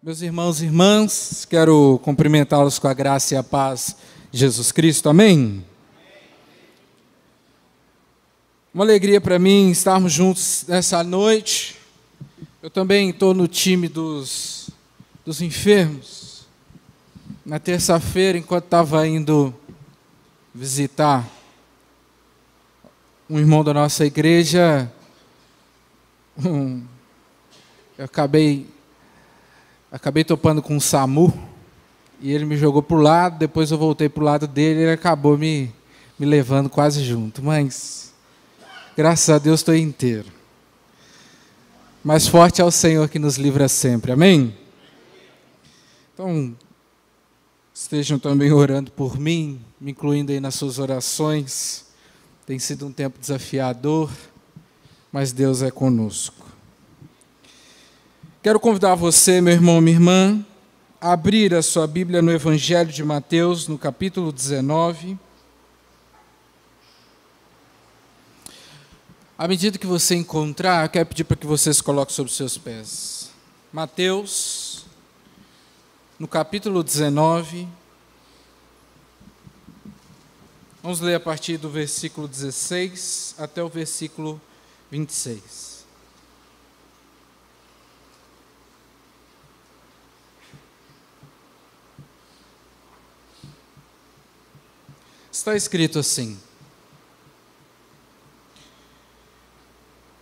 Meus irmãos e irmãs, quero cumprimentá-los com a graça e a paz de Jesus Cristo, amém? Uma alegria para mim estarmos juntos nessa noite. Eu também estou no time dos enfermos. Na terça-feira, enquanto estava indo visitar um irmão da nossa igreja, eu acabei topando com um SAMU, e ele me jogou para o lado, depois eu voltei para o lado dele, e ele acabou me levando quase junto, mas graças a Deus estou inteiro. Mais forte é o Senhor que nos livra sempre, amém? Então, estejam também orando por mim, me incluindo aí nas suas orações. Tem sido um tempo desafiador, mas Deus é conosco. Quero convidar você, meu irmão, minha irmã, a abrir a sua Bíblia no Evangelho de Mateus, no capítulo 19. À medida que você encontrar, eu quero pedir para que você se coloque sobre os seus pés. Mateus, no capítulo 19. Vamos ler a partir do versículo 16 até o versículo 26. Está escrito assim: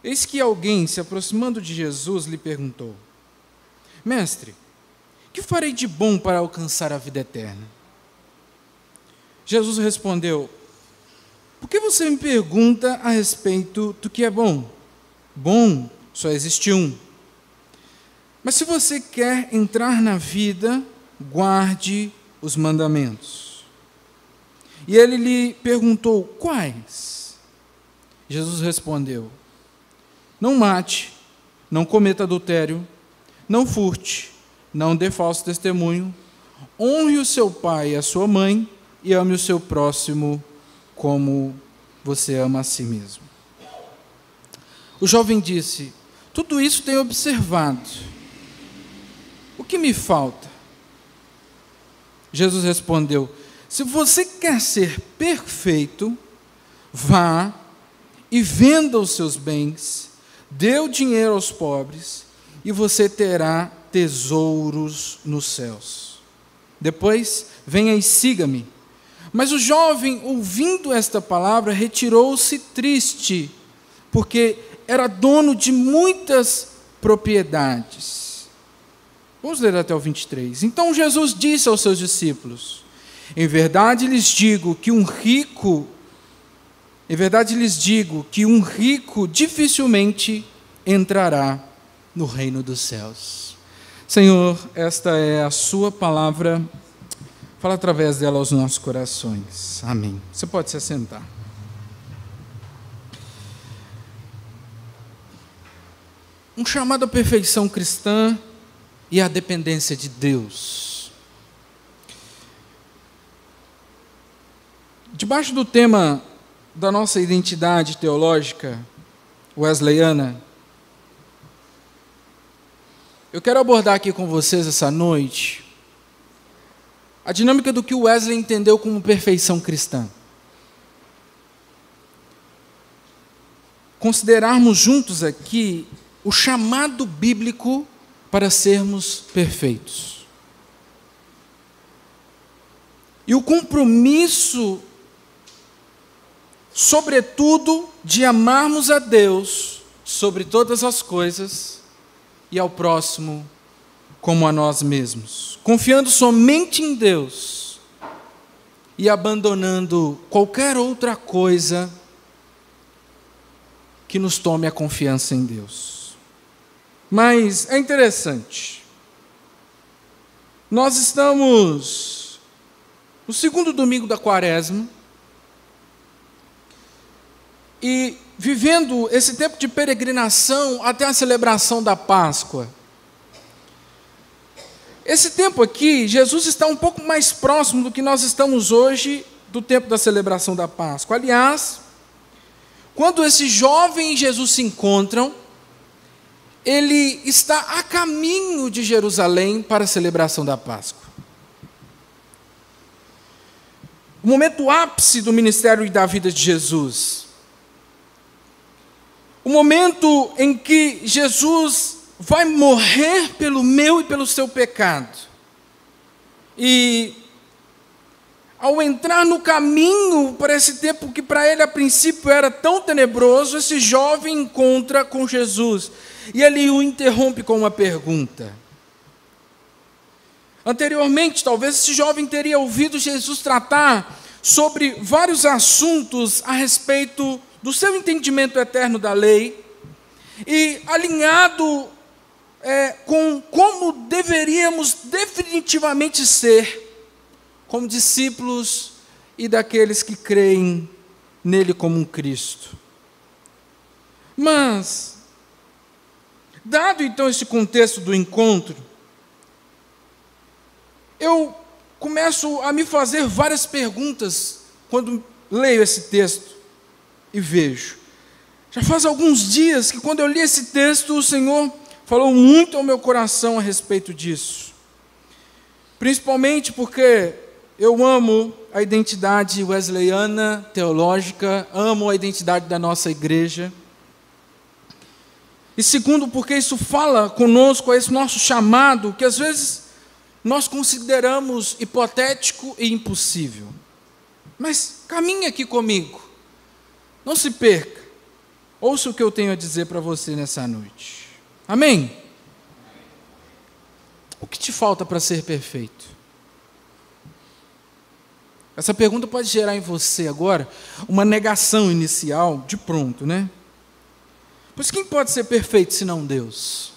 Eis que alguém, se aproximando de Jesus, lhe perguntou: Mestre, que farei de bom para alcançar a vida eterna? Jesus respondeu: Por que você me pergunta a respeito do que é bom? Bom só existe um. Mas se você quer entrar na vida, guarde os mandamentos. E ele lhe perguntou: Quais? Jesus respondeu: Não mate, não cometa adultério, não furte, não dê falso testemunho, honre o seu pai e a sua mãe, e ame o seu próximo como você ama a si mesmo. O jovem disse: Tudo isso tenho observado. O que me falta? Jesus respondeu: Se você quer ser perfeito, vá e venda os seus bens, dê o dinheiro aos pobres, e você terá tesouros nos céus. Depois, venha e siga-me. Mas o jovem, ouvindo esta palavra, retirou-se triste, porque era dono de muitas propriedades. Vamos ler até o 23. Então Jesus disse aos seus discípulos: Em verdade lhes digo que um rico dificilmente entrará no reino dos céus. Senhor, esta é a sua palavra. Fala através dela aos nossos corações. Amém. Você pode se assentar. Um chamado à perfeição cristã e à dependência de Deus. Debaixo do tema da nossa identidade teológica wesleyana, eu quero abordar aqui com vocês essa noite a dinâmica do que o Wesley entendeu como perfeição cristã. Considerarmos juntos aqui o chamado bíblico para sermos perfeitos. E o compromisso, sobretudo, de amarmos a Deus sobre todas as coisas e ao próximo como a nós mesmos, confiando somente em Deus e abandonando qualquer outra coisa que nos tome a confiança em Deus. Mas é interessante, nós estamos no segundo domingo da Quaresma, e vivendo esse tempo de peregrinação até a celebração da Páscoa. Esse tempo aqui, Jesus está um pouco mais próximo do que nós estamos hoje, do tempo da celebração da Páscoa. Aliás, quando esse jovem e Jesus se encontram, ele está a caminho de Jerusalém para a celebração da Páscoa. O momento ápice do ministério e da vida de Jesus. O momento em que Jesus vai morrer pelo meu e pelo seu pecado. E ao entrar no caminho para esse tempo que para ele a princípio era tão tenebroso, esse jovem encontra com Jesus. E ele o interrompe com uma pergunta. Anteriormente, talvez esse jovem teria ouvido Jesus tratar sobre vários assuntos a respeito do seu entendimento eterno da lei e alinhado com como deveríamos definitivamente ser como discípulos e daqueles que creem nele como um Cristo. Mas, dado então esse contexto do encontro, eu começo a me fazer várias perguntas quando leio esse texto e vejo. Já faz alguns dias que quando eu li esse texto, o Senhor falou muito ao meu coração a respeito disso. Principalmente porque eu amo a identidade wesleyana, teológica, amo a identidade da nossa igreja. E segundo, porque isso fala conosco, a esse nosso chamado, que às vezes nós consideramos hipotético e impossível. Mas caminhe aqui comigo, não se perca, ouça o que eu tenho a dizer para você nessa noite. Amém? O que te falta para ser perfeito? Essa pergunta pode gerar em você agora uma negação inicial, de pronto, né? Pois quem pode ser perfeito senão Deus?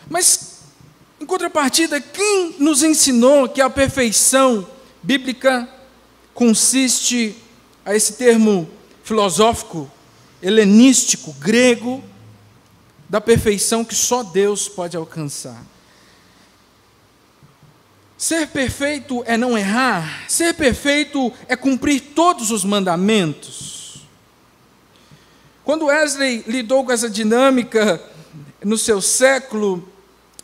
Mas, em contrapartida, quem nos ensinou que a perfeição bíblica consiste a esse termo filosófico, helenístico, grego, da perfeição que só Deus pode alcançar? Ser perfeito é não errar, ser perfeito é cumprir todos os mandamentos. Quando Wesley lidou com essa dinâmica no seu século,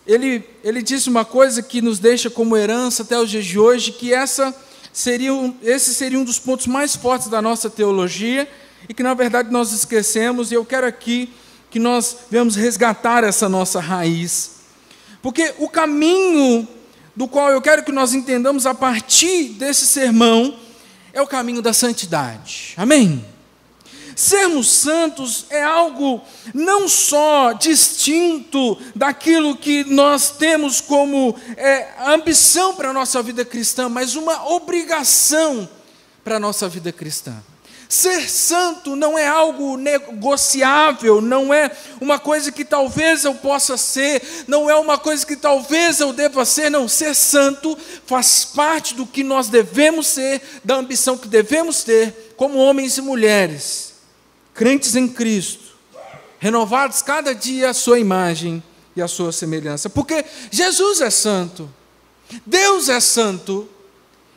ele disse uma coisa que nos deixa como herança até os dias de hoje, que esse seria um dos pontos mais fortes da nossa teologia, e que na verdade nós esquecemos, e eu quero aqui que nós venhamos resgatar essa nossa raiz. Porque o caminho do qual eu quero que nós entendamos a partir desse sermão é o caminho da santidade. Amém? Sermos santos é algo não só distinto daquilo que nós temos como ambição para a nossa vida cristã, mas uma obrigação para a nossa vida cristã. Ser santo não é algo negociável, não é uma coisa que talvez eu possa ser, não é uma coisa que talvez eu deva ser, não. Ser santo faz parte do que nós devemos ser, da ambição que devemos ter como homens e mulheres, crentes em Cristo, renovados cada dia à sua imagem e à sua semelhança. Porque Jesus é santo, Deus é santo,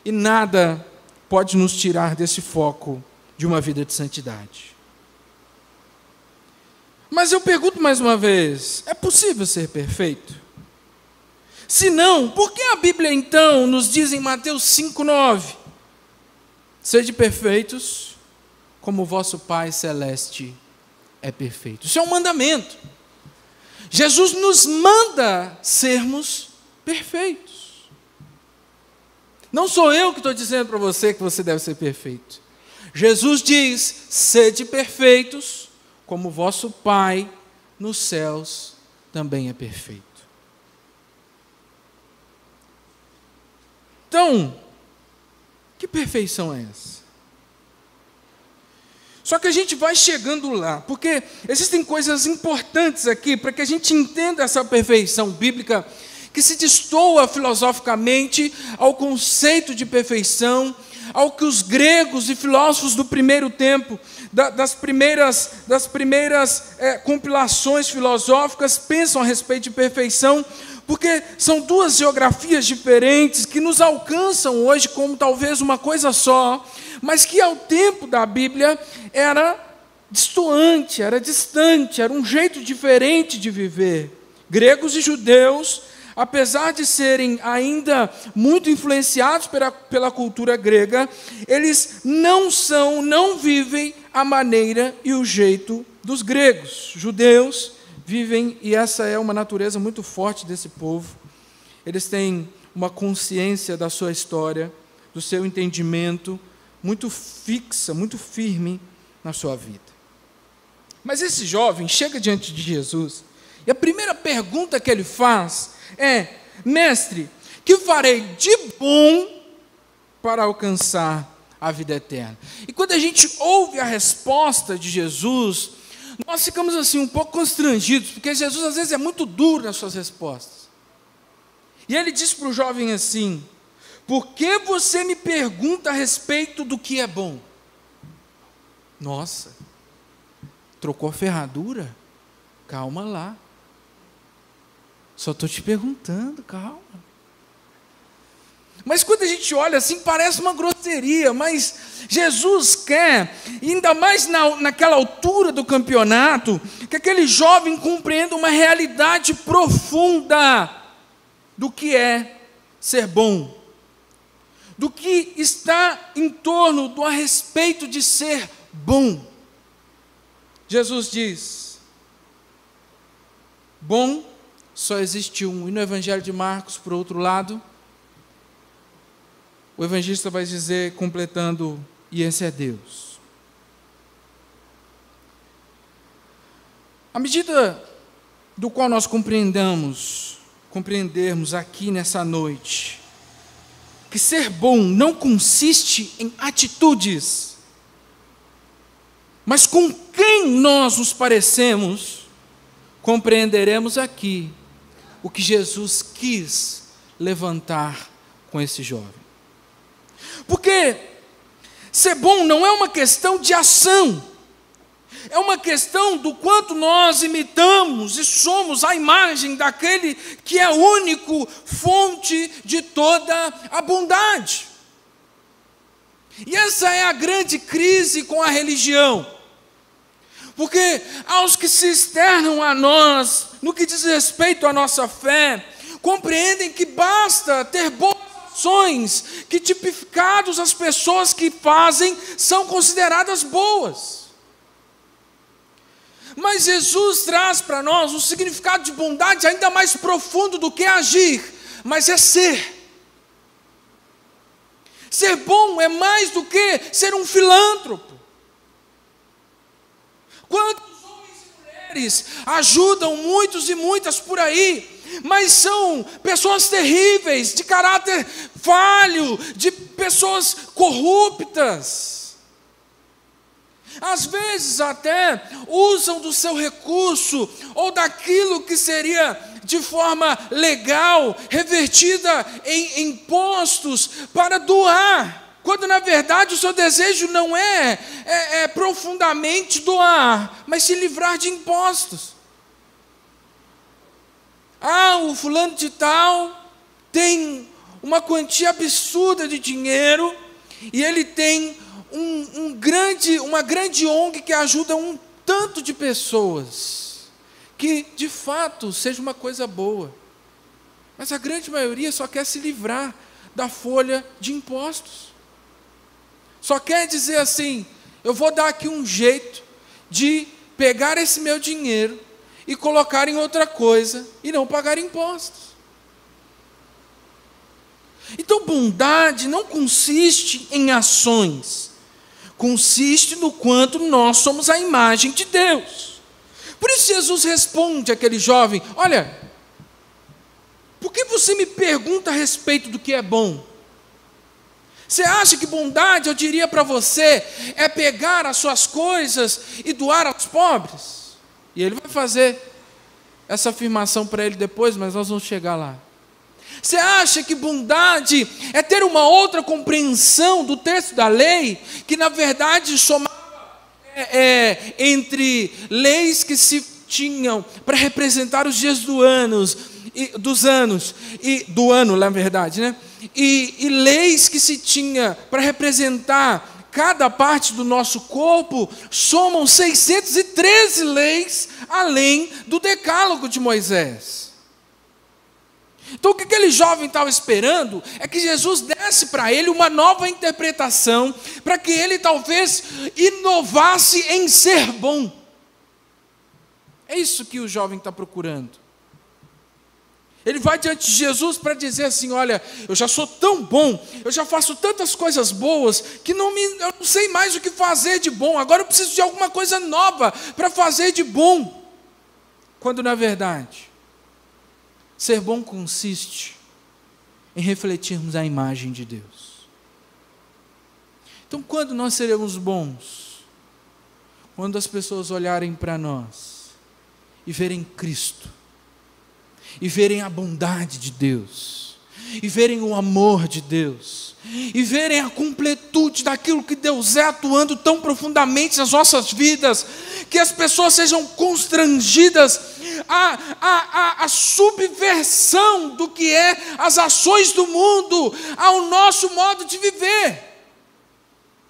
e nada pode nos tirar desse foco de uma vida de santidade. Mas eu pergunto mais uma vez, é possível ser perfeito? Se não, por que a Bíblia então nos diz em Mateus 5,9, sede perfeitos, como o vosso Pai Celeste é perfeito? Isso é um mandamento. Jesus nos manda sermos perfeitos. Não sou eu que estou dizendo para você que você deve ser perfeito. Jesus diz, sede perfeitos, como vosso Pai nos céus também é perfeito. Então, que perfeição é essa? Só que a gente vai chegando lá, porque existem coisas importantes aqui para que a gente entenda essa perfeição bíblica que se destoa filosoficamente ao conceito de perfeição, ao que os gregos e filósofos do primeiro tempo, das primeiras compilações filosóficas pensam a respeito de perfeição, porque são duas geografias diferentes que nos alcançam hoje como talvez uma coisa só, mas que ao tempo da Bíblia era destoante, era distante, era um jeito diferente de viver. Gregos e judeus, apesar de serem ainda muito influenciados pela cultura grega, eles não vivem a maneira e o jeito dos gregos. Judeus vivem, e essa é uma natureza muito forte desse povo, eles têm uma consciência da sua história, do seu entendimento, muito fixa, muito firme na sua vida. Mas esse jovem chega diante de Jesus, e a primeira pergunta que ele faz é: mestre, que farei de bom para alcançar a vida eterna? E quando a gente ouve a resposta de Jesus, nós ficamos assim um pouco constrangidos, porque Jesus às vezes é muito duro nas suas respostas. E ele diz para o jovem assim: por que você me pergunta a respeito do que é bom? Nossa, trocou a ferradura? Calma lá. Só estou te perguntando, calma. Mas quando a gente olha assim, parece uma grosseria, mas Jesus quer, ainda mais naquela altura do campeonato, que aquele jovem compreenda uma realidade profunda do que é ser bom, do que está em torno do a respeito de ser bom. Jesus diz: bom só existe um. E no Evangelho de Marcos, por outro lado, o evangelista vai dizer, completando: e esse é Deus. À medida do qual nós compreendermos aqui nessa noite, que ser bom não consiste em atitudes, mas com quem nós nos parecemos, compreenderemos aqui o que Jesus quis levantar com esse jovem. Porque ser bom não é uma questão de ação, é uma questão do quanto nós imitamos e somos a imagem daquele que é o único fonte de toda a bondade. E essa é a grande crise com a religião. Porque aos que se externam a nós, no que diz respeito à nossa fé, compreendem que basta ter boas ações, que tipificados as pessoas que fazem são consideradas boas. Mas Jesus traz para nós um significado de bondade ainda mais profundo do que agir, mas é ser. Ser bom é mais do que ser um filântropo. Quantos homens e mulheres ajudam muitos e muitas por aí, mas são pessoas terríveis, de caráter falho, de pessoas corruptas. Às vezes até usam do seu recurso ou daquilo que seria de forma legal, revertida em impostos, para doar, quando na verdade o seu desejo não é profundamente doar, mas se livrar de impostos. O fulano de tal tem uma quantia absurda de dinheiro e ele tem uma grande ONG que ajuda um tanto de pessoas, que de fato seja uma coisa boa, mas a grande maioria só quer se livrar da folha de impostos, só quer dizer assim: eu vou dar aqui um jeito de pegar esse meu dinheiro e colocar em outra coisa e não pagar impostos. Então bondade não consiste em ações, consiste no quanto nós somos a imagem de Deus. Por isso Jesus responde àquele jovem: olha, por que você me pergunta a respeito do que é bom? Você acha que bondade, eu diria para você, é pegar as suas coisas e doar aos pobres? E ele vai fazer essa afirmação para ele depois, mas nós vamos chegar lá. Você acha que bondade é ter uma outra compreensão do texto da lei, que na verdade somava entre leis que se tinham para representar os dias do ano, na verdade, né? E leis que se tinha para representar cada parte do nosso corpo somam 613 leis, além do decálogo de Moisés. Então o que aquele jovem estava esperando é que Jesus desse para ele uma nova interpretação, para que ele talvez inovasse em ser bom. É isso que o jovem está procurando. Ele vai diante de Jesus para dizer assim: olha, eu já sou tão bom, eu já faço tantas coisas boas, que eu não sei mais o que fazer de bom, agora eu preciso de alguma coisa nova para fazer de bom. Quando na verdade, ser bom consiste em refletirmos a imagem de Deus. Então, quando nós seremos bons? Quando as pessoas olharem para nós e verem Cristo, e verem a bondade de Deus, e verem o amor de Deus, e verem a completude daquilo que Deus é atuando tão profundamente nas nossas vidas, que as pessoas sejam constrangidas à subversão do que é as ações do mundo, ao nosso modo de viver.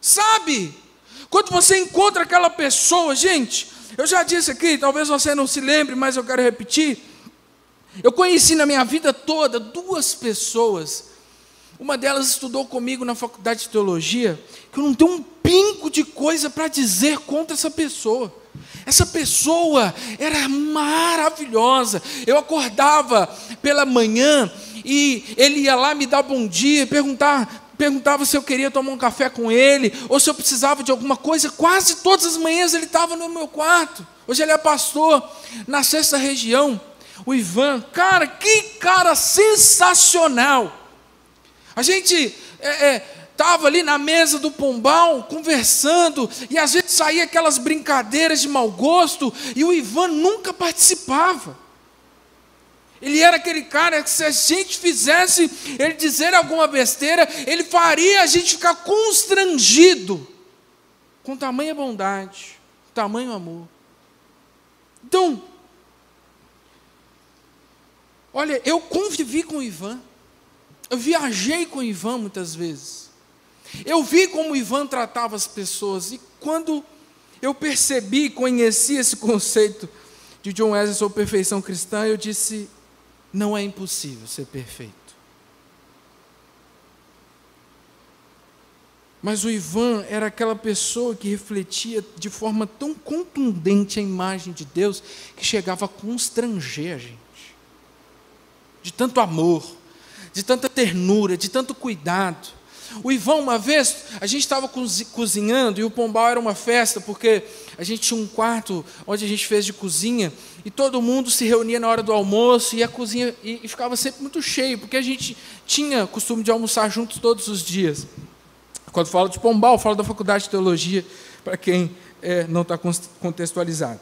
Sabe? Quando você encontra aquela pessoa, gente, eu já disse aqui, talvez você não se lembre, mas eu quero repetir. Eu conheci na minha vida toda 2 pessoas. Uma delas estudou comigo na faculdade de teologia, que eu não tenho um pingo de coisa para dizer contra essa pessoa. Essa pessoa era maravilhosa. Eu acordava pela manhã e ele ia lá me dar bom dia, perguntava se eu queria tomar um café com ele, ou se eu precisava de alguma coisa. Quase todas as manhãs ele estava no meu quarto. Hoje ele é pastor na 6ª região. O Ivan, cara, que cara sensacional. A gente estava ali na mesa do Pombal, conversando, e às vezes saía aquelas brincadeiras de mau gosto, e o Ivan nunca participava. Ele era aquele cara que, se a gente fizesse ele dizer alguma besteira, ele faria a gente ficar constrangido, com tamanha bondade, tamanho amor. Então, olha, eu convivi com o Ivan, eu viajei com o Ivan muitas vezes, eu vi como o Ivan tratava as pessoas, e quando eu percebi, conheci esse conceito de John Wesley sobre perfeição cristã, eu disse: não é impossível ser perfeito. Mas o Ivan era aquela pessoa que refletia de forma tão contundente a imagem de Deus, que chegava a constranger a gente. De tanto amor, de tanta ternura, de tanto cuidado. O Ivan, uma vez, a gente estava cozinhando, e o Pombal era uma festa, porque a gente tinha um quarto onde a gente fez de cozinha, e todo mundo se reunia na hora do almoço, e a cozinha e ficava sempre muito cheio, porque a gente tinha costume de almoçar juntos todos os dias. Quando falo de Pombal, falo da faculdade de teologia, para quem não está contextualizado.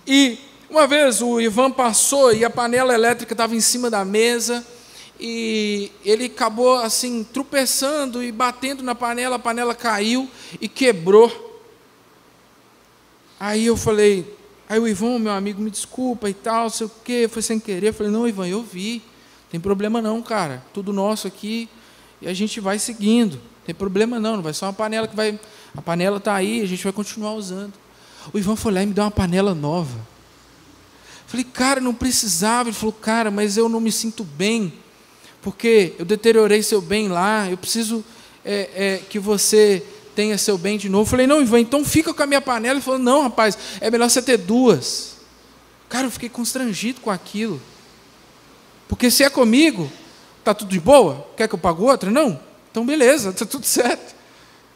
E uma vez o Ivan passou e a panela elétrica estava em cima da mesa, e ele acabou assim tropeçando e batendo na panela, a panela caiu e quebrou. Aí eu falei, aí o Ivan, meu amigo, me desculpa e tal, sei o quê, foi sem querer. Eu falei: não, Ivan, eu vi, não tem problema não, cara, tudo nosso aqui, e a gente vai seguindo, não tem problema não vai ser uma panela que vai, a panela está aí, a gente vai continuar usando. O Ivan foi lá e me deu uma panela nova. Falei: cara, não precisava. Ele falou: cara, mas eu não me sinto bem, porque eu deteriorei seu bem lá, eu preciso que você tenha seu bem de novo. Eu falei: não, Ivan, então fica com a minha panela. Ele falou: não, rapaz, é melhor você ter 2. Cara, eu fiquei constrangido com aquilo, porque se é comigo, está tudo de boa? Quer que eu pague outra? Não? Então beleza, está tudo certo,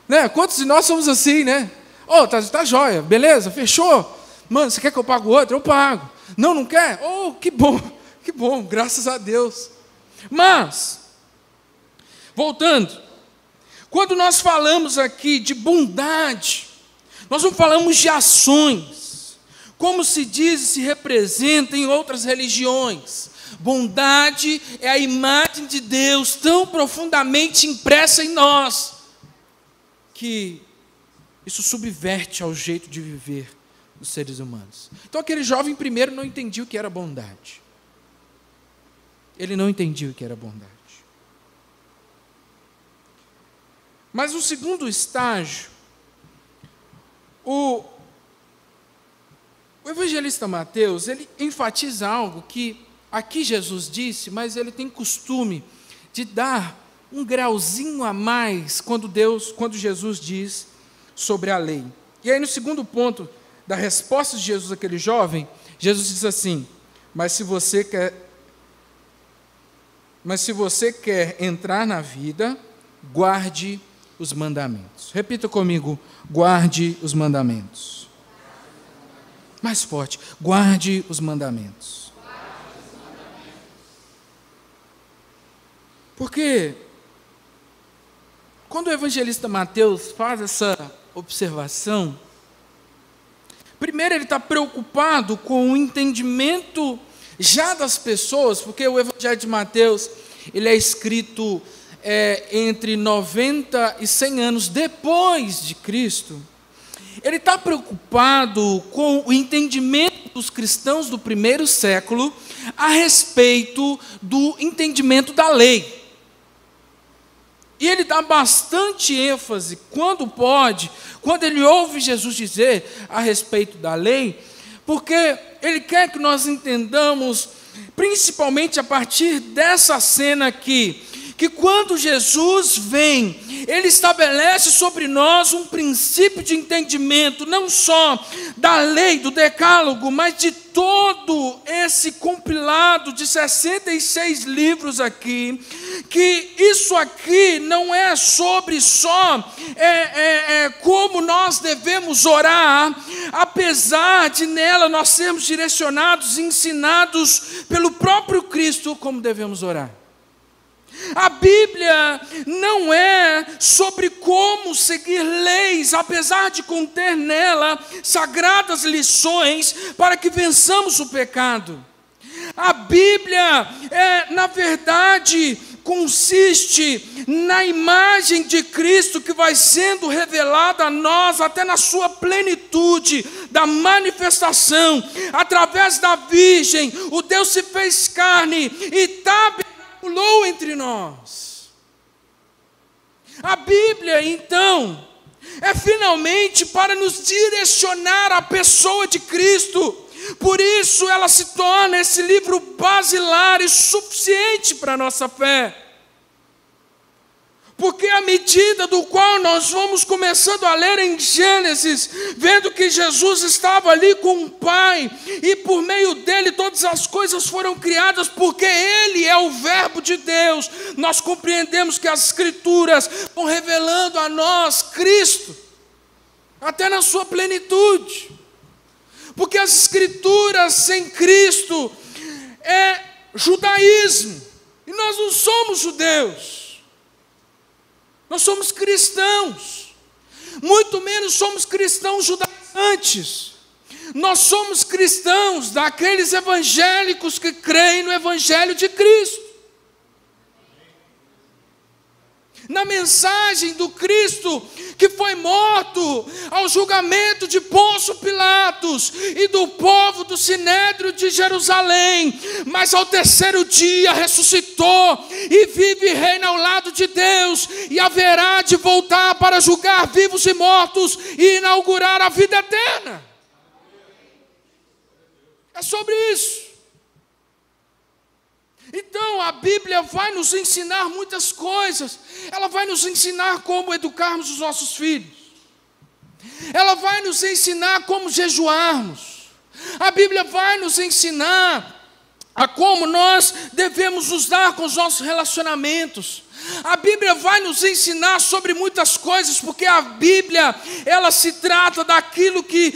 né? Quantos de nós somos assim, né? Tá jóia, beleza, fechou. Mano, você quer que eu pague outra? Eu pago. Não, não quer? Que bom, graças a Deus. Mas, voltando, quando nós falamos aqui de bondade, nós não falamos de ações, como se diz e se representa em outras religiões. Bondade é a imagem de Deus tão profundamente impressa em nós, que isso subverte ao jeito de viver dos seres humanos. Então aquele jovem primeiro não entendia o que era bondade. Ele não entendia o que era bondade. Mas o segundo estágio O evangelista Mateus, ele enfatiza algo que aqui Jesus disse, mas ele tem costume de dar um grauzinho a mais quando Jesus diz sobre a lei. E aí no segundo ponto da resposta de Jesus àquele jovem, Jesus diz assim: mas se você quer entrar na vida, guarde os mandamentos. Repita comigo: guarde os mandamentos. Mais forte: guarde os mandamentos. Porque quando o evangelista Mateus faz essa observação, primeiro ele está preocupado com o entendimento já das pessoas, porque o evangelho de Mateus ele é escrito entre 90 e 100 anos depois de Cristo. Ele está preocupado com o entendimento dos cristãos do primeiro século a respeito do entendimento da lei. E ele dá bastante ênfase, quando pode, quando ele ouve Jesus dizer a respeito da lei, porque ele quer que nós entendamos, principalmente a partir dessa cena aqui, que quando Jesus vem, ele estabelece sobre nós um princípio de entendimento, não só da lei, do decálogo, mas de todo esse compilado de 66 livros aqui, que isso aqui não é sobre só como nós devemos orar, apesar de nela nós sermos direcionados e ensinados pelo próprio Cristo como devemos orar. A Bíblia não é sobre como seguir leis, apesar de conter nela sagradas lições para que vençamos o pecado. A Bíblia, na verdade, consiste na imagem de Cristo que vai sendo revelada a nós até na sua plenitude, da manifestação, através da Virgem, o Deus se fez carne e pulou entre nós. A Bíblia, então, é finalmente para nos direcionar à pessoa de Cristo. Por isso ela se torna esse livro basilar e suficiente para a nossa fé. Porque à medida do qual nós vamos começando a ler em Gênesis, vendo que Jesus estava ali com o Pai, e por meio dele todas as coisas foram criadas, porque ele é o verbo de Deus, nós compreendemos que as Escrituras vão revelando a nós Cristo, até na sua plenitude. Porque as Escrituras sem Cristo é judaísmo, e nós não somos judeus. Nós somos cristãos, muito menos somos cristãos judaizantes. Nós somos cristãos daqueles evangélicos que creem no Evangelho de Cristo. Na mensagem do Cristo que foi morto ao julgamento de Pôncio Pilatos e do povo do Sinédrio de Jerusalém, mas ao terceiro dia ressuscitou e vive e reina ao lado de Deus, e haverá de voltar para julgar vivos e mortos e inaugurar a vida eterna. É sobre isso. Então a Bíblia vai nos ensinar muitas coisas. Ela vai nos ensinar como educarmos os nossos filhos. Ela vai nos ensinar como jejuarmos. A Bíblia vai nos ensinar a como nós devemos nos dar com os nossos relacionamentos. A Bíblia vai nos ensinar sobre muitas coisas, porque a Bíblia, ela se trata daquilo que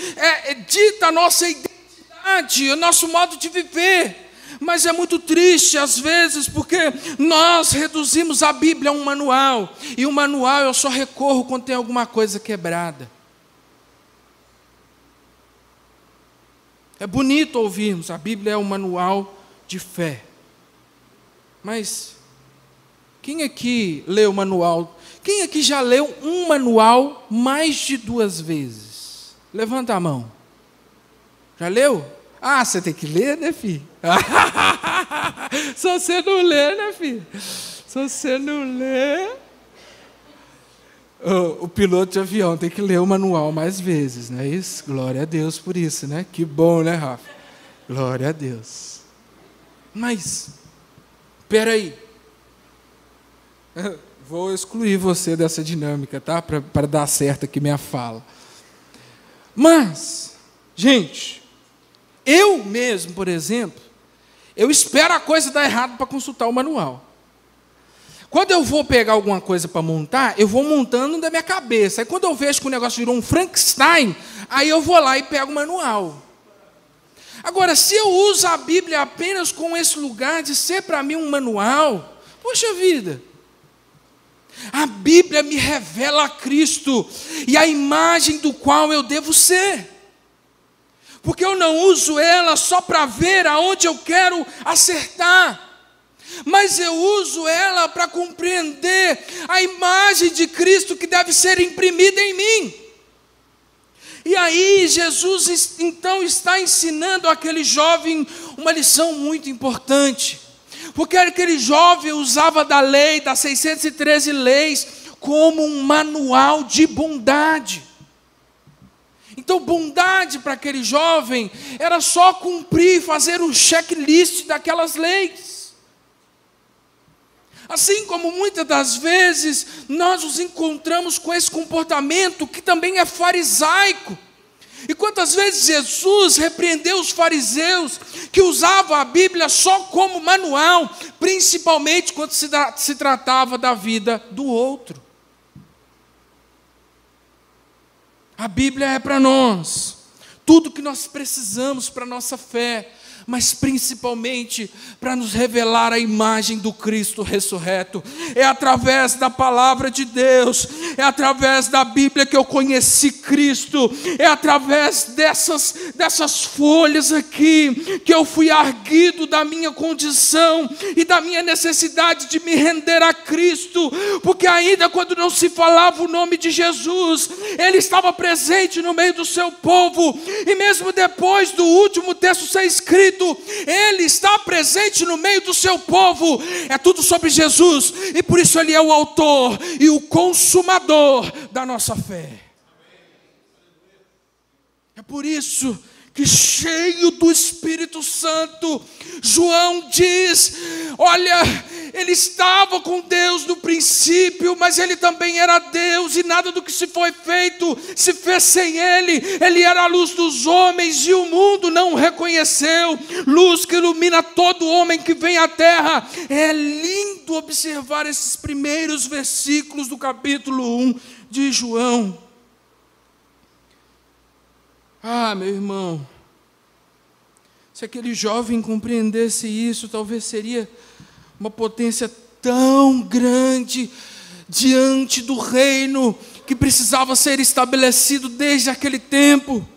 dita a nossa identidade, o nosso modo de viver. Mas é muito triste às vezes, porque nós reduzimos a Bíblia a um manual, e o manual eu só recorro quando tem alguma coisa quebrada. É bonito ouvirmos, a Bíblia é um manual de fé. Mas quem aqui leu o manual? Quem aqui já leu um manual mais de 2 vezes? Levanta a mão. Já leu? Ah, você tem que ler, né, filho? Se você não lê, né, filho? Se você não lê... O piloto de avião tem que ler o manual mais vezes, não é isso? Glória a Deus por isso, né? Que bom, né, Rafa? Glória a Deus. Mas, espera aí. Vou excluir você dessa dinâmica, tá? Para dar certo aqui minha fala. Mas, gente, eu mesmo, por exemplo, eu espero a coisa dar errado para consultar o manual. Quando eu vou pegar alguma coisa para montar, eu vou montando da minha cabeça. Aí quando eu vejo que o negócio virou um Frankenstein, aí eu vou lá e pego o manual. Agora, se eu uso a Bíblia apenas com esse lugar de ser para mim um manual, poxa vida, a Bíblia me revela a Cristo e a imagem do qual eu devo ser. Porque eu não uso ela só para ver aonde eu quero acertar, mas eu uso ela para compreender a imagem de Cristo que deve ser imprimida em mim. E aí Jesus então está ensinando àquele jovem uma lição muito importante, porque aquele jovem usava da lei, das 613 leis, como um manual de bondade. Então, bondade para aquele jovem era só cumprir, fazer um checklist daquelas leis. Assim como muitas das vezes nós nos encontramos com esse comportamento que também é farisaico. E quantas vezes Jesus repreendeu os fariseus que usavam a Bíblia só como manual, principalmente quando se tratava da vida do outro. A Bíblia é para nós tudo que nós precisamos para a nossa fé, mas principalmente para nos revelar a imagem do Cristo ressurreto. É através da palavra de Deus, é através da Bíblia que eu conheci Cristo, é através dessas folhas aqui que eu fui erguido da minha condição e da minha necessidade de me render a Cristo, porque ainda quando não se falava o nome de Jesus, Ele estava presente no meio do seu povo, e mesmo depois do último texto ser escrito, Ele está presente no meio do seu povo. É tudo sobre Jesus, e por isso Ele é o autor e o consumador da nossa fé. É por isso que, cheio do Espírito Santo, João diz: olha, ele estava com Deus no princípio, mas ele também era Deus, e nada do que se foi feito se fez sem ele. Ele era a luz dos homens e o mundo não o reconheceu, luz que ilumina todo homem que vem à terra. É lindo observar esses primeiros versículos do capítulo 1 de João. Ah, meu irmão, se aquele jovem compreendesse isso, talvez seria uma potência tão grande diante do reino que precisava ser estabelecido desde aquele tempo,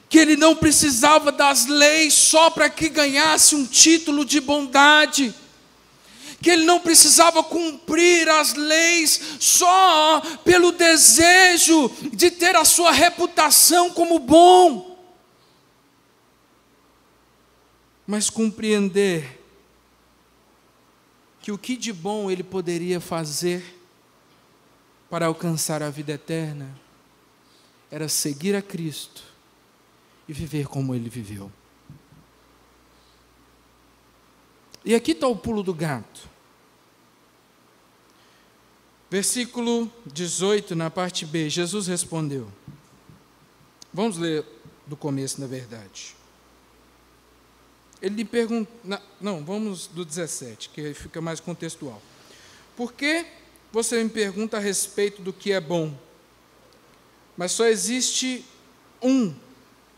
que ele não precisava das leis só para que ganhasse um título de bondade, que ele não precisava cumprir as leis só pelo desejo de ter a sua reputação como bom, mas compreender que o que de bom ele poderia fazer para alcançar a vida eterna era seguir a Cristo e viver como ele viveu. E aqui está o pulo do gato. Versículo 18, na parte B, Jesus respondeu. Vamos ler do começo, na verdade. Ele lhe perguntou, não, vamos do 17, que fica mais contextual. Por que você me pergunta a respeito do que é bom? Mas só existe um.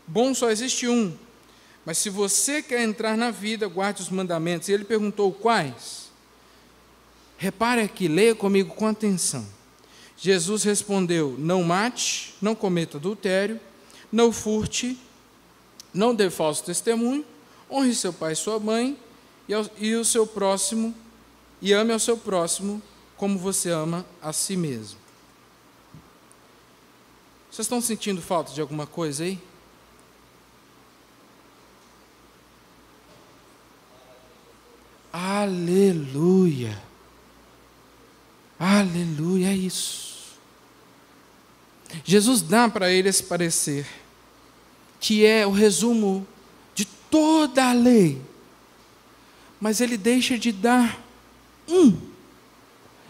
Bom só existe um. Mas se você quer entrar na vida, guarde os mandamentos. E ele perguntou quais? Repare aqui, leia comigo com atenção. Jesus respondeu: não mate, não cometa adultério, não furte, não dê falso testemunho, honre seu pai e sua mãe, e o seu próximo, e ame ao seu próximo como você ama a si mesmo. Vocês estão sentindo falta de alguma coisa aí? Aleluia! Aleluia, é isso. Jesus dá para ele esse parecer, que é o resumo de toda a lei, mas ele deixa de dar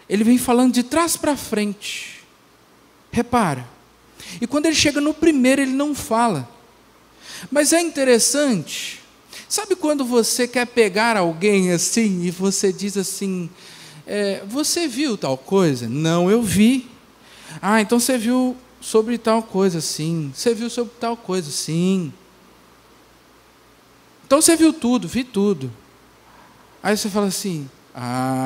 ele vem falando de trás para frente. Repara, e quando ele chega no primeiro, ele não fala. Mas é interessante, sabe quando você quer pegar alguém assim, e você diz assim, você viu tal coisa? Não, eu vi. Ah, então você viu sobre tal coisa, sim. Você viu sobre tal coisa, sim. Então você viu tudo, vi tudo. Aí você fala assim,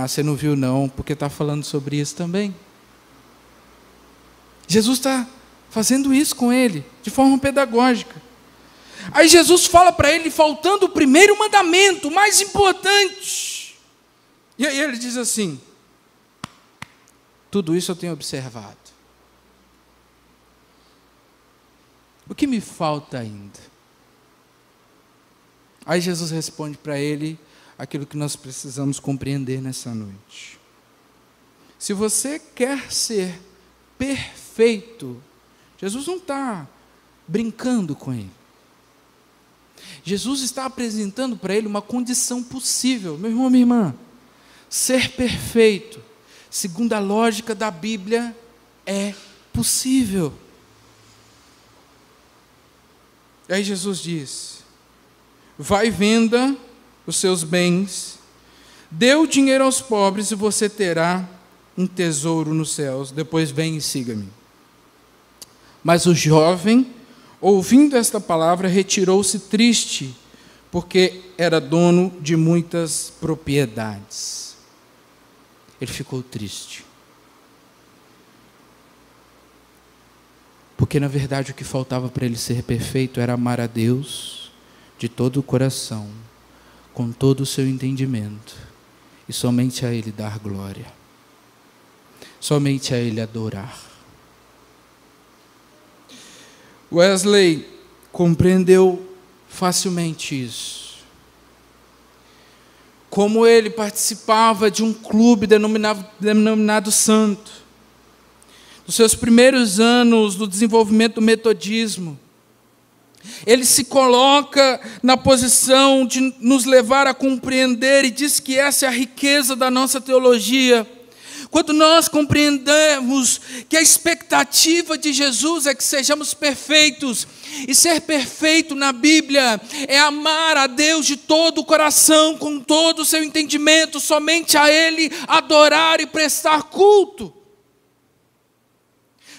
você não viu não, porque está falando sobre isso também. Jesus está fazendo isso com ele, de forma pedagógica. Aí Jesus fala para ele, faltando o primeiro mandamento, o mais importante. E aí ele diz assim, tudo isso eu tenho observado. O que me falta ainda? Aí Jesus responde para ele aquilo que nós precisamos compreender nessa noite. Se você quer ser perfeito, Jesus não está brincando com ele. Jesus está apresentando para ele uma condição possível. Meu irmão, minha irmã, ser perfeito, segundo a lógica da Bíblia, é possível. E aí Jesus diz, vai e venda os seus bens, dê o dinheiro aos pobres e você terá um tesouro nos céus, depois vem e siga-me. Mas o jovem, ouvindo esta palavra, retirou-se triste, porque era dono de muitas propriedades. Ele ficou triste. Porque, na verdade, o que faltava para ele ser perfeito era amar a Deus de todo o coração, com todo o seu entendimento, e somente a Ele dar glória, somente a Ele adorar. Wesley compreendeu facilmente isso. Como ele participava de um clube denominado Santo, nos seus primeiros anos do desenvolvimento do metodismo, ele se coloca na posição de nos levar a compreender, e diz que essa é a riqueza da nossa teologia. Quando nós compreendemos que a expectativa de Jesus é que sejamos perfeitos, e ser perfeito na Bíblia é amar a Deus de todo o coração, com todo o seu entendimento, somente a Ele adorar e prestar culto.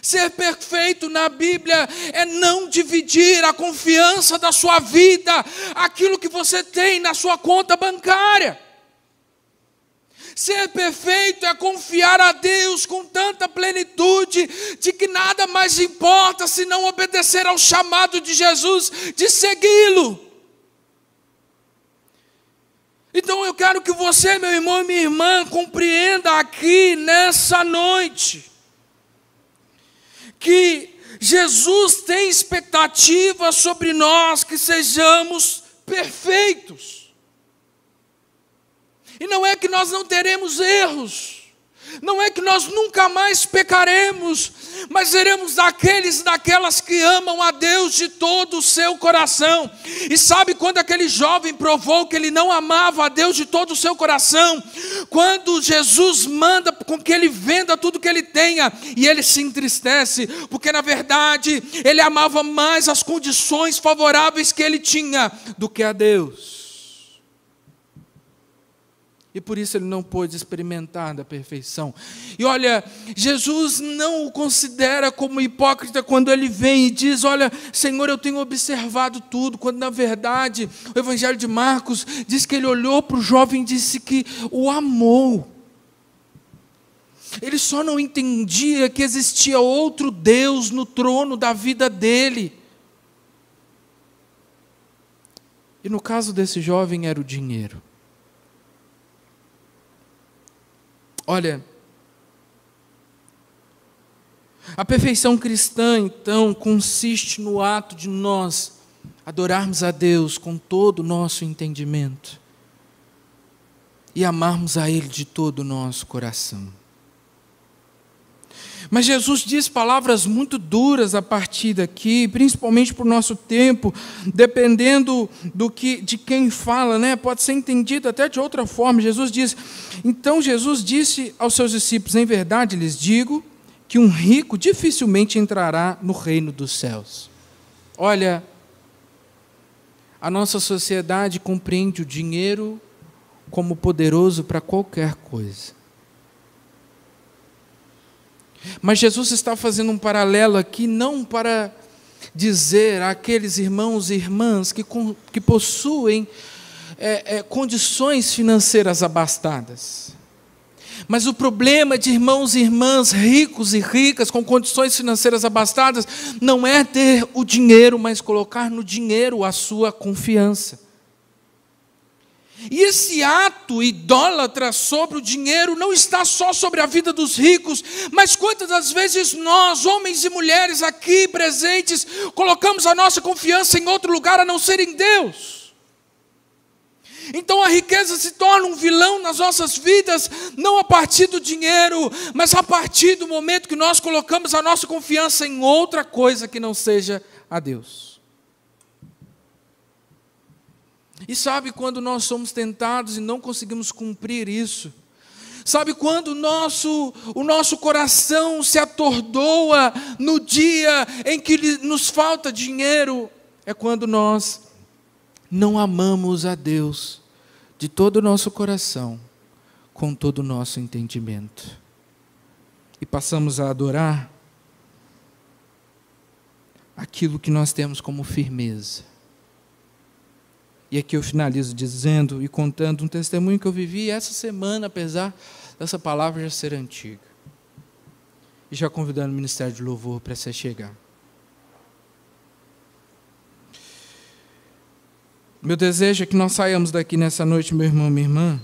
Ser perfeito na Bíblia é não dividir a confiança da sua vida, aquilo que você tem na sua conta bancária. Ser perfeito é confiar a Deus com tanta plenitude, de que nada mais importa senão obedecer ao chamado de Jesus, de segui-lo. Então eu quero que você, meu irmão e minha irmã, compreenda aqui nessa noite, que Jesus tem expectativa sobre nós, que sejamos perfeitos. E não é que nós não teremos erros, não é que nós nunca mais pecaremos, mas seremos daquelas que amam a Deus de todo o seu coração. E sabe quando aquele jovem provou que ele não amava a Deus de todo o seu coração? Quando Jesus manda com que ele venda tudo que ele tenha, e ele se entristece, porque na verdade ele amava mais as condições favoráveis que ele tinha do que a Deus. E por isso ele não pôde experimentar da perfeição. E olha, Jesus não o considera como hipócrita quando ele vem e diz, olha, Senhor, eu tenho observado tudo, quando na verdade o Evangelho de Marcos diz que ele olhou para o jovem e disse que o amou. Ele só não entendia que existia outro Deus no trono da vida dele. E no caso desse jovem era o dinheiro. Olha, a perfeição cristã, então, consiste no ato de nós adorarmos a Deus com todo o nosso entendimento e amarmos a Ele de todo o nosso coração. Mas Jesus diz palavras muito duras a partir daqui, principalmente para o nosso tempo, dependendo de quem fala, né? Pode ser entendido até de outra forma. Então Jesus disse aos seus discípulos: em verdade lhes digo que um rico dificilmente entrará no reino dos céus. Olha, a nossa sociedade compreende o dinheiro como poderoso para qualquer coisa. Mas Jesus está fazendo um paralelo aqui, não para dizer àqueles irmãos e irmãs que possuem condições financeiras abastadas. Mas o problema de irmãos e irmãs ricos e ricas com condições financeiras abastadas não é ter o dinheiro, mas colocar no dinheiro a sua confiança. E esse ato idólatra sobre o dinheiro não está só sobre a vida dos ricos, mas quantas das vezes nós, homens e mulheres aqui presentes, colocamos a nossa confiança em outro lugar a não ser em Deus. Então a riqueza se torna um vilão nas nossas vidas, não a partir do dinheiro, mas a partir do momento que nós colocamos a nossa confiança em outra coisa que não seja a Deus. E sabe quando nós somos tentados e não conseguimos cumprir isso? Sabe quando o nosso coração se atordoa no dia em que nos falta dinheiro? É quando nós não amamos a Deus de todo o nosso coração, com todo o nosso entendimento. E passamos a adorar aquilo que nós temos como firmeza. E aqui eu finalizo dizendo e contando um testemunho que eu vivi essa semana, apesar dessa palavra já ser antiga. E já convidando o Ministério de Louvor para se chegar. Meu desejo é que nós saiamos daqui nessa noite, meu irmão, minha irmã,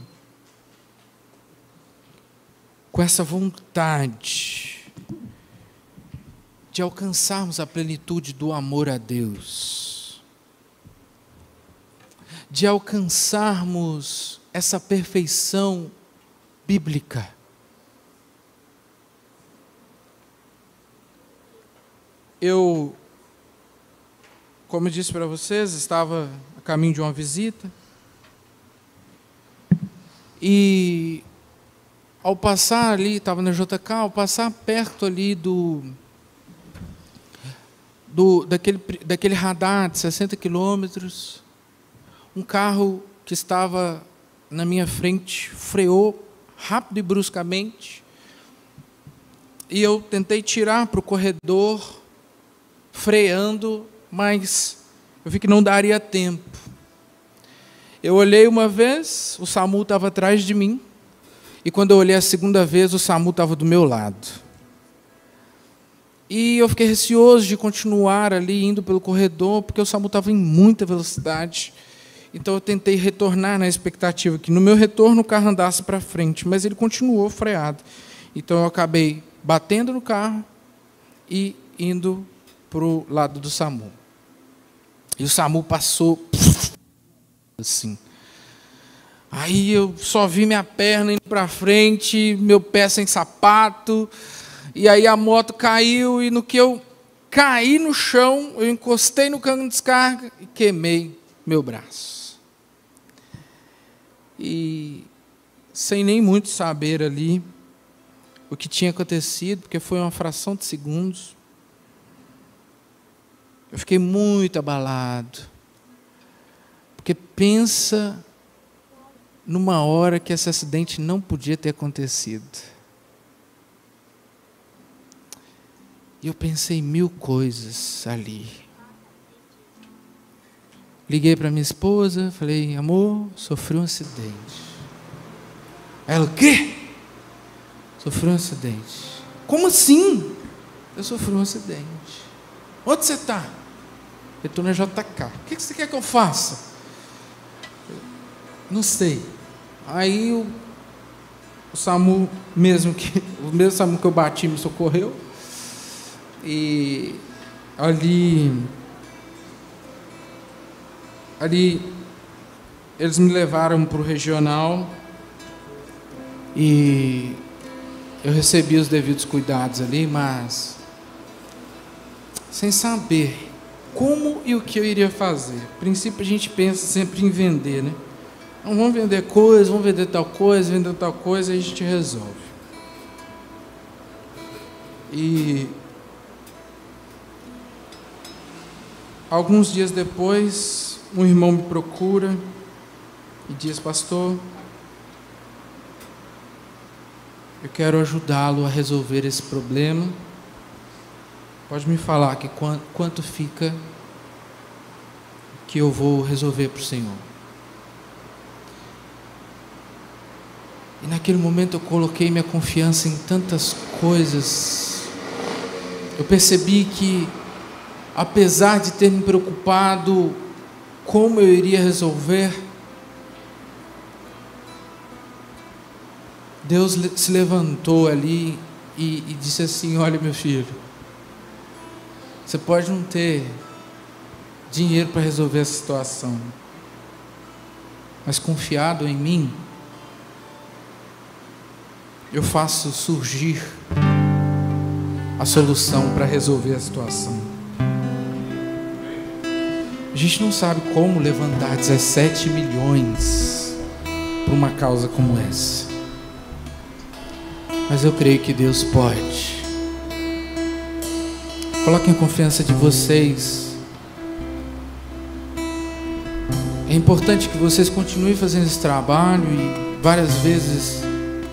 com essa vontade de alcançarmos a plenitude do amor a Deus. De alcançarmos essa perfeição bíblica. Eu, como eu disse para vocês, estava a caminho de uma visita e ao passar ali, estava na JK, ao passar perto ali daquele radar de 60 quilômetros, um carro que estava na minha frente freou rápido e bruscamente, e eu tentei tirar para o corredor, freando, mas eu vi que não daria tempo. Eu olhei uma vez, o SAMU estava atrás de mim, e quando eu olhei a segunda vez, o SAMU estava do meu lado. E eu fiquei receoso de continuar ali, indo pelo corredor, porque o SAMU estava em muita velocidade. Então eu tentei retornar na expectativa que no meu retorno o carro andasse para frente, mas ele continuou freado. Então eu acabei batendo no carro e indo para o lado do SAMU. E o SAMU passou assim. Aí eu só vi minha perna indo para frente, meu pé sem sapato, e aí a moto caiu, e no que eu caí no chão, eu encostei no cano de descarga e queimei meu braço. E sem nem muito saber ali o que tinha acontecido, porque foi uma fração de segundos, eu fiquei muito abalado, porque pensa numa hora que esse acidente não podia ter acontecido. E eu pensei 1000 coisas ali. Liguei para minha esposa, falei: amor, sofri um acidente. Ela: o quê? Sofri um acidente. Como assim? Eu sofri um acidente. Onde você está? Eu estou na JK. O que você quer que eu faça? Não sei. Aí o SAMU, o mesmo SAMU que eu bati, me socorreu. E ali eles me levaram para o regional e eu recebi os devidos cuidados ali, mas sem saber como e o que eu iria fazer. A princípio a gente pensa sempre em vender, né? Então, vamos vender coisa, vamos vender tal coisa, vender tal coisa, aí a gente resolve. E alguns dias depois, um irmão me procura e diz: pastor, eu quero ajudá-lo a resolver esse problema. Pode me falar que quanto fica que eu vou resolver para o Senhor? E naquele momento eu coloquei minha confiança em tantas coisas. Eu percebi que, apesar de ter me preocupado como eu iria resolver, Deus se levantou ali e disse assim: olha, meu filho, você pode não ter dinheiro para resolver essa situação, mas confiado em mim, eu faço surgir a solução para resolver a situação. A gente não sabe como levantar 17 milhões para uma causa como essa, mas eu creio que Deus pode. Coloquem a confiança de vocês. É importante que vocês continuem fazendo esse trabalho, e várias vezes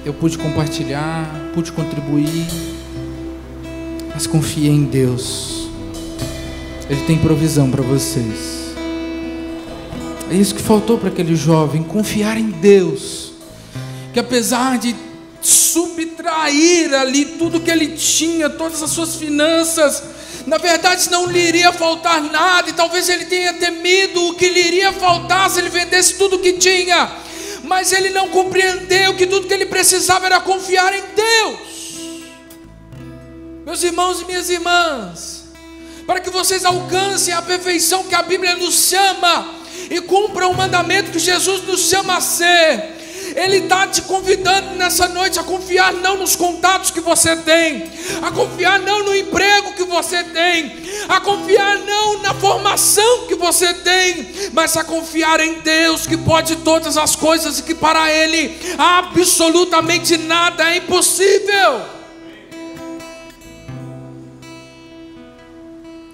eu pude compartilhar, pude contribuir, mas confiem em Deus. Ele tem provisão para vocês. É isso que faltou para aquele jovem, confiar em Deus, que apesar de subtrair ali tudo que ele tinha, todas as suas finanças, na verdade não lhe iria faltar nada, e talvez ele tenha temido o que lhe iria faltar se ele vendesse tudo que tinha, mas ele não compreendeu que tudo que ele precisava era confiar em Deus. Meus irmãos e minhas irmãs, para que vocês alcancem a perfeição que a Bíblia nos chama e cumpram o mandamento que Jesus nos chama a ser, Ele está te convidando nessa noite a confiar não nos contatos que você tem, a confiar não no emprego que você tem, a confiar não na formação que você tem, mas a confiar em Deus, que pode todas as coisas e que para Ele absolutamente nada é impossível.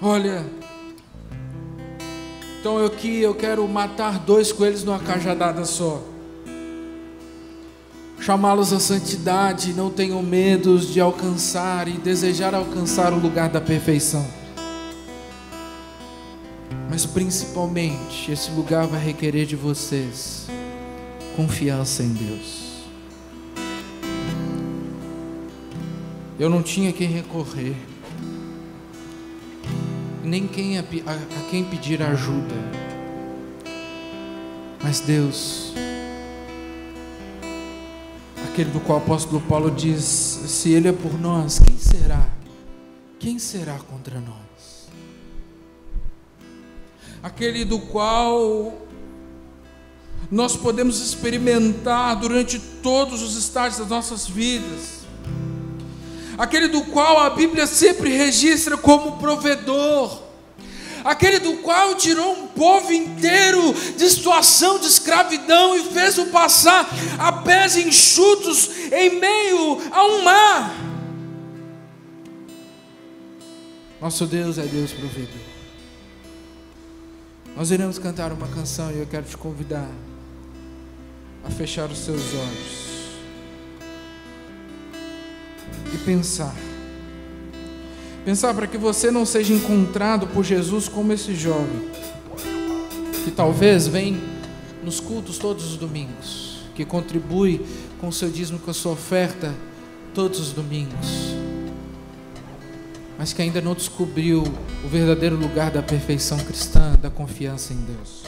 Olha, então eu quero matar 2 coelhos numa cajadada só. Chamá-los à santidade, não tenham medo de alcançar e desejar alcançar o lugar da perfeição. Mas principalmente, esse lugar vai requerer de vocês confiança em Deus. Eu não tinha quem recorrer, nem a quem pedir ajuda, mas Deus, aquele do qual o apóstolo Paulo diz: se Ele é por nós, quem será? Quem será contra nós? Aquele do qual nós podemos experimentar durante todos os estágios das nossas vidas, aquele do qual a Bíblia sempre registra como provedor, aquele do qual tirou um povo inteiro de situação de escravidão e fez-o passar a pés enxutos em meio a um mar. Nosso Deus é Deus provedor. Nós iremos cantar uma canção e eu quero te convidar a fechar os seus olhos e pensar para que você não seja encontrado por Jesus como esse jovem, que talvez vem nos cultos todos os domingos, que contribui com o seu dízimo, com a sua oferta todos os domingos, mas que ainda não descobriu o verdadeiro lugar da perfeição cristã, da confiança em Deus.